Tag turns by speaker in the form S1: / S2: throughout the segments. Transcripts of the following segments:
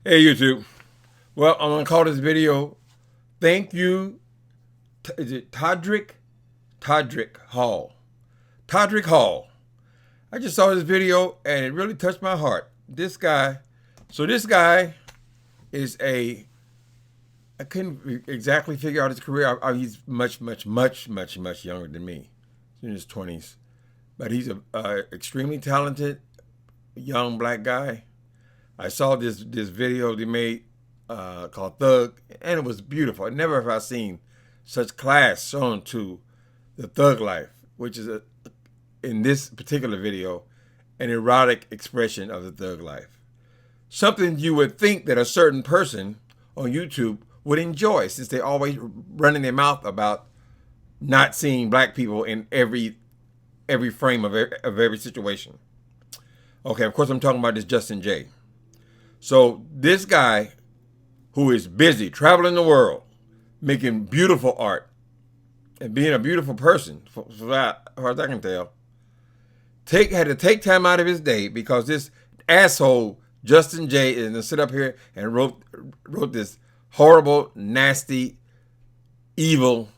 S1: Hey YouTube. Well, I'm gonna call this video "Thank You." Is it Todrick? Todrick Hall. Todrick Hall. I just saw this video and it really touched my heart. This guy. So this guy is a. I couldn't exactly figure out his career. He's much younger than me. He's in his 20s, but he's a extremely talented young black guy. I saw this video they made called Thug, and it was beautiful. Never have I seen such class shown to the thug life, which is in this particular video an erotic expression of the thug life. Something you would think that a certain person on YouTube would enjoy, since they're always running their mouth about not seeing black people in every frame of every situation. Okay, of course I'm talking about this Justin J. So this guy, who is busy traveling the world, making beautiful art, and being a beautiful person, as far as I can tell, had to take time out of his day because this asshole Justin J is gonna sit up here and wrote this horrible, nasty, evil,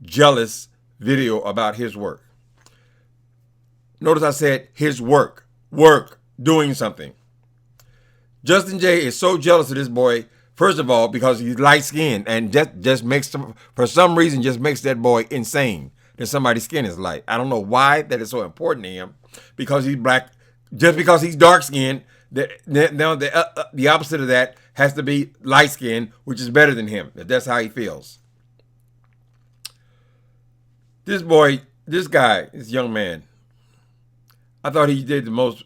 S1: jealous video about his work. Notice I said his work, doing something. Justin J is so jealous of this boy, first of all, because he's light-skinned and just makes, for some reason, just makes that boy insane that somebody's skin is light. I don't know why that is so important to him, because he's black. Just because he's dark-skinned, now the opposite of that has to be light-skinned, which is better than him. That's how he feels. This guy, this young man, I thought he did the most,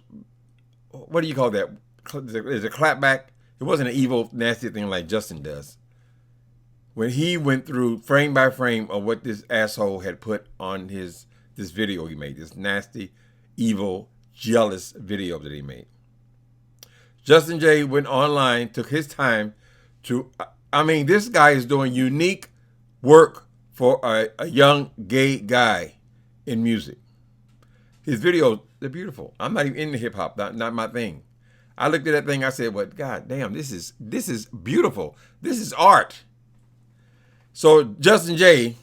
S1: what do you call that? Is a clapback. It wasn't an evil, nasty thing like Justin does. When he went through frame by frame of what this asshole had put on this video he made, this nasty, evil, jealous video that he made. Justin J went online, took his time to, this guy is doing unique work for a young gay guy in music. His videos, they're beautiful. I'm not even into hip hop, not my thing. I looked at that thing, I said, well, God damn, this is beautiful. This is art. So Justin J,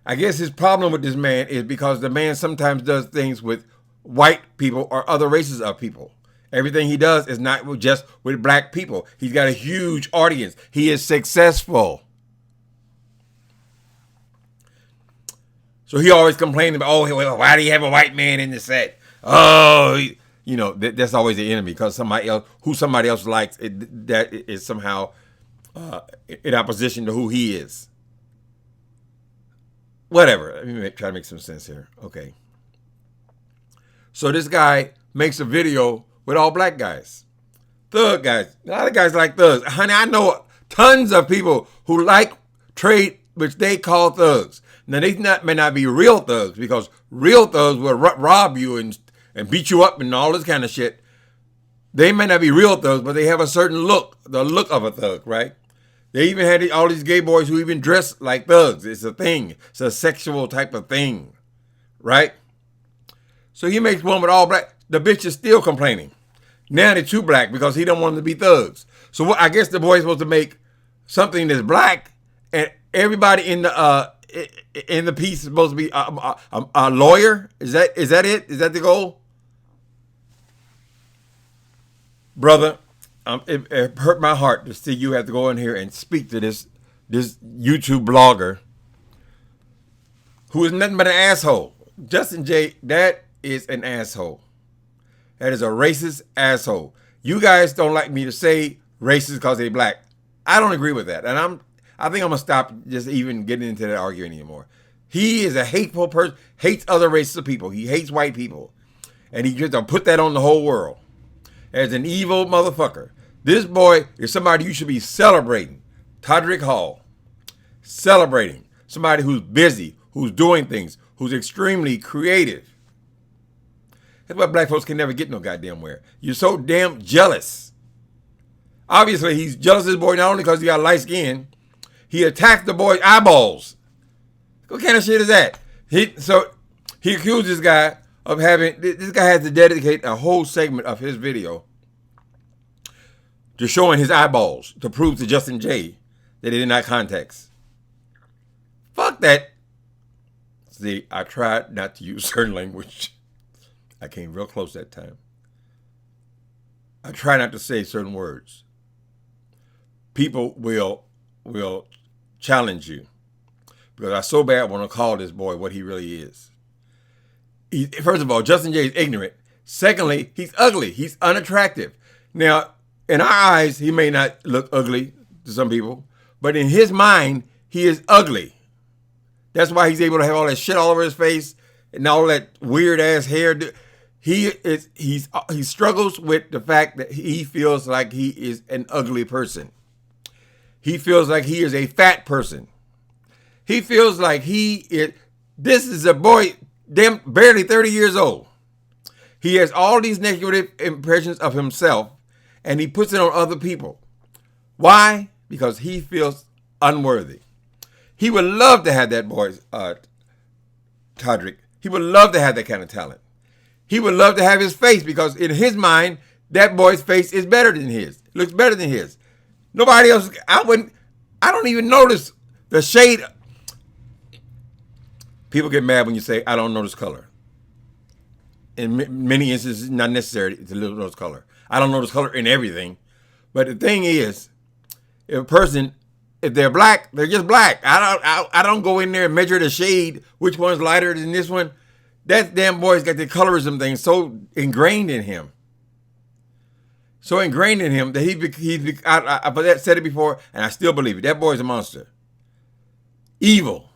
S1: I guess his problem with this man is because the man sometimes does things with white people or other races of people. Everything he does is not just with black people. He's got a huge audience. He is successful. So he always complained about, oh, why do you have a white man in the set? Oh, that's always the enemy, because somebody else likes it, that is somehow in opposition to who he is. Whatever. Let me try to make some sense here. Okay. So this guy makes a video with all black guys, thug guys. A lot of guys like thugs. Honey, I know tons of people who like trade, which they call thugs. Now they may not be real thugs, because real thugs will rob you and beat you up and all this kind of shit. They may not be real thugs, but they have a certain look, the look of a thug, right? They even had all these gay boys who even dress like thugs. It's a thing. It's a sexual type of thing, right? So he makes one with all black. The bitch is still complaining. Now they're too black because he don't want them to be thugs. So I guess the boy's supposed to make something that's black, and everybody in the piece is supposed to be a lawyer. Is that it? Is that the goal? Brother, it hurt my heart to see you have to go in here and speak to this YouTube blogger who is nothing but an asshole. Justin J, that is an asshole. That is a racist asshole. You guys don't like me to say racist because they're black. I don't agree with that. And I think I'm going to stop just even getting into that argument anymore. He is a hateful person, hates other races of people. He hates white people. And he just put that on the whole world as an evil motherfucker. This boy is somebody you should be celebrating. Todrick Hall. Celebrating. Somebody who's busy, who's doing things, who's extremely creative. That's why black folks can never get no goddamn where. You're so damn jealous. Obviously, he's jealous of this boy not only because he got light skin, he attacked the boy's eyeballs. What kind of shit is that? So he accused this guy of having, this guy has to dedicate a whole segment of his video to showing his eyeballs to prove to Justin J that they did not contacts. Fuck that. See, I tried not to use certain language. I came real close that time. I try not to say certain words. People will challenge you. Because I so bad want to call this boy what he really is. First of all, Justin J is ignorant. Secondly, he's ugly. He's unattractive. Now, in our eyes, he may not look ugly to some people, but in his mind, he is ugly. That's why he's able to have all that shit all over his face and all that weird ass hair. He struggles with the fact that he feels like he is an ugly person. He feels like he is a fat person. He feels like this is a boy, damn, barely 30 years old. He has all these negative impressions of himself, and he puts it on other people. Why? Because he feels unworthy. He would love to have that boy, Todrick. He would love to have that kind of talent. He would love to have his face, because in his mind, that boy's face is better than his. Looks better than his. Nobody else. I don't even notice the shade. People get mad when you say, I don't notice color. In many instances, it's not necessary to notice color. I don't notice color in everything. But the thing is, if they're black, they're just black. I don't go in there and measure the shade, which one's lighter than this one. That damn boy's got the colorism thing so ingrained in him. So ingrained in him that I've said it before, and I still believe it. That boy's a monster. Evil.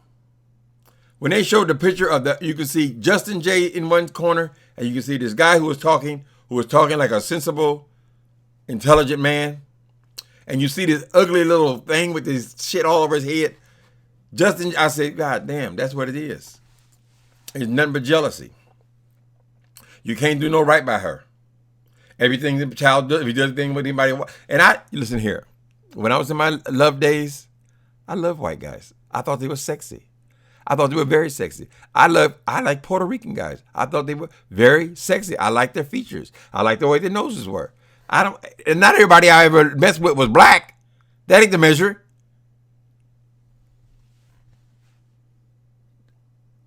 S1: When they showed the picture of you can see Justin J in one corner, and you can see this guy who was talking like a sensible, intelligent man. And you see this ugly little thing with this shit all over his head. I said, God damn, that's what it is. It's nothing but jealousy. You can't do no right by her. Everything the child does, if he does anything with anybody. And listen here. When I was in my love days, I loved white guys. I thought they were sexy. I thought they were very sexy. I like Puerto Rican guys. I thought they were very sexy. I like their features. I like the way their noses were. And not everybody I ever messed with was black. That ain't the measure.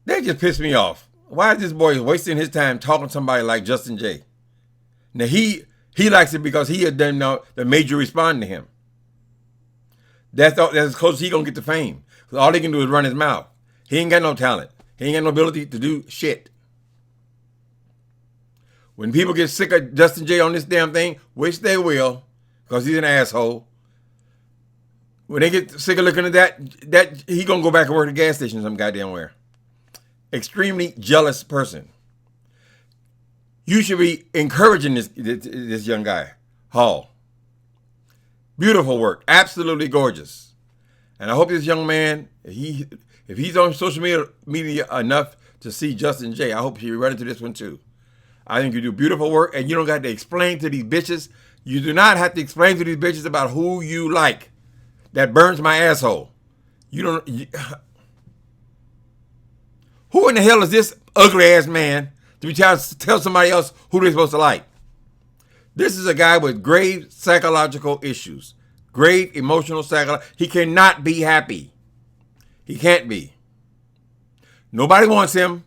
S1: That just pissed me off. Why is this boy wasting his time talking to somebody like Justin J? Now he likes it because he had done the major respond to him. That's as close as he gonna get to fame. Because all he can do is run his mouth. He ain't got no talent. He ain't got no ability to do shit. When people get sick of Justin J on this damn thing, which they will, because he's an asshole. When they get sick of looking at that he gonna go back and work at a gas station some goddamn where. Extremely jealous person. You should be encouraging this young guy, Hall. Beautiful work, absolutely gorgeous. And I hope this young man, if he's on social media enough to see Justin J, I hope he run into this one too. I think you do beautiful work, and you don't got to explain to these bitches. You do not have to explain to these bitches about who you like. That burns my asshole. Who in the hell is this ugly ass man to be trying to tell somebody else who they're supposed to like? This is a guy with grave psychological issues. Grave emotional psychological. He cannot be happy. He can't be. Nobody wants him.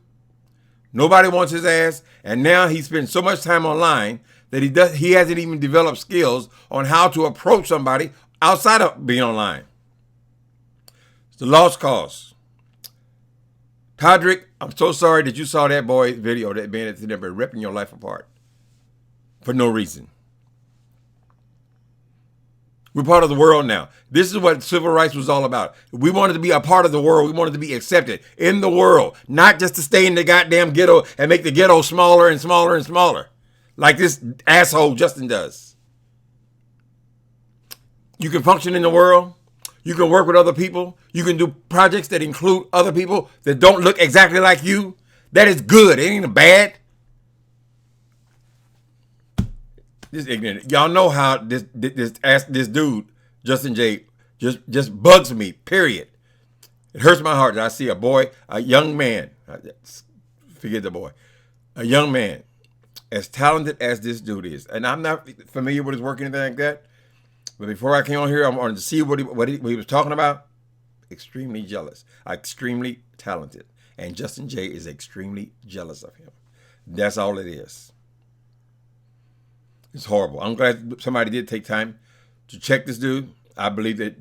S1: Nobody wants his ass. And now he spends so much time online that he hasn't even developed skills on how to approach somebody outside of being online. It's a lost cause. Todrick, I'm so sorry that you saw that boy's video that man that's never ripping your life apart for no reason. We're part of the world now. This is what civil rights was all about. We wanted to be a part of the world. We wanted to be accepted in the world, not just to stay in the goddamn ghetto and make the ghetto smaller and smaller and smaller, like this asshole Justin does. You can function in the world. You can work with other people. You can do projects that include other people that don't look exactly like you. That is good. It ain't bad. This ignorant. Y'all know how this dude, Justin J, just bugs me, period. It hurts my heart that I see a young man, forget the boy, a young man as talented as this dude is. And I'm not familiar with his work or anything like that. But before I came on here, I wanted to see what he was talking about. Extremely jealous. Extremely talented. And Justin J is extremely jealous of him. That's all it is. It's horrible. I'm glad somebody did take time to check this dude. I believe that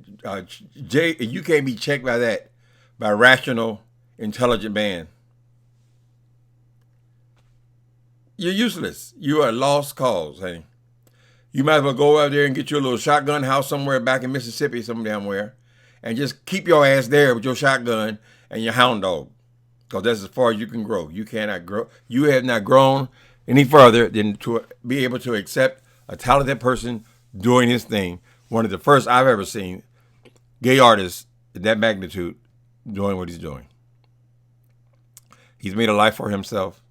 S1: Jay, you can't be checked by that, by a rational, intelligent man. You're useless. You are a lost cause, honey. You might as well go out there and get your little shotgun house somewhere back in Mississippi, somewhere, and just keep your ass there with your shotgun and your hound dog, because that's as far as you can grow. You cannot grow. You have not grown any further than to be able to accept a talented person doing his thing. One of the first I've ever seen gay artists at that magnitude doing what he's doing. He's made a life for himself.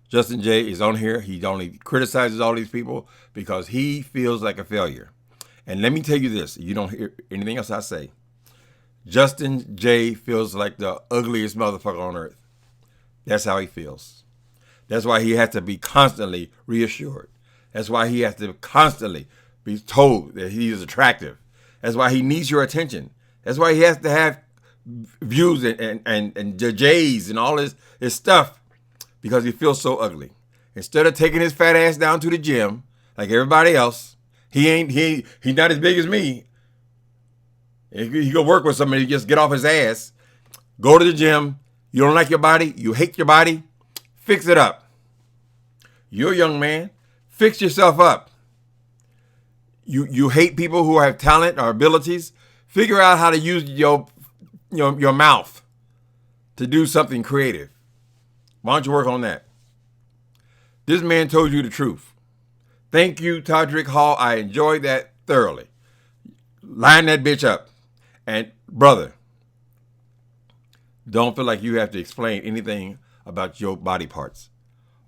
S1: Justin J is on here. He only criticizes all these people because he feels like a failure. And let me tell you this, you don't hear anything else I say. Justin J feels like the ugliest motherfucker on earth. That's how he feels. That's why he has to be constantly reassured. That's why he has to constantly be told that he is attractive. That's why he needs your attention. That's why he has to have views and J's and all his stuff, because he feels so ugly. Instead of taking his fat ass down to the gym like everybody else, he's not as big as me. He go work with somebody, just get off his ass, go to the gym. You don't like your body, you hate your body, fix it up. You're a young man, fix yourself up. You hate people who have talent or abilities. Figure out how to use your mouth to do something creative. Why don't you work on that? This man told you the truth. Thank you, Todrick Hall. I enjoyed that thoroughly. Line that bitch up. And brother, don't feel like you have to explain anything about your body parts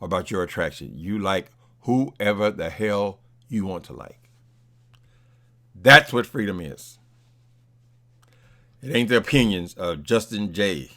S1: or about your attraction. You like whoever the hell you want to like. That's what freedom is. It ain't the opinions of Justin J.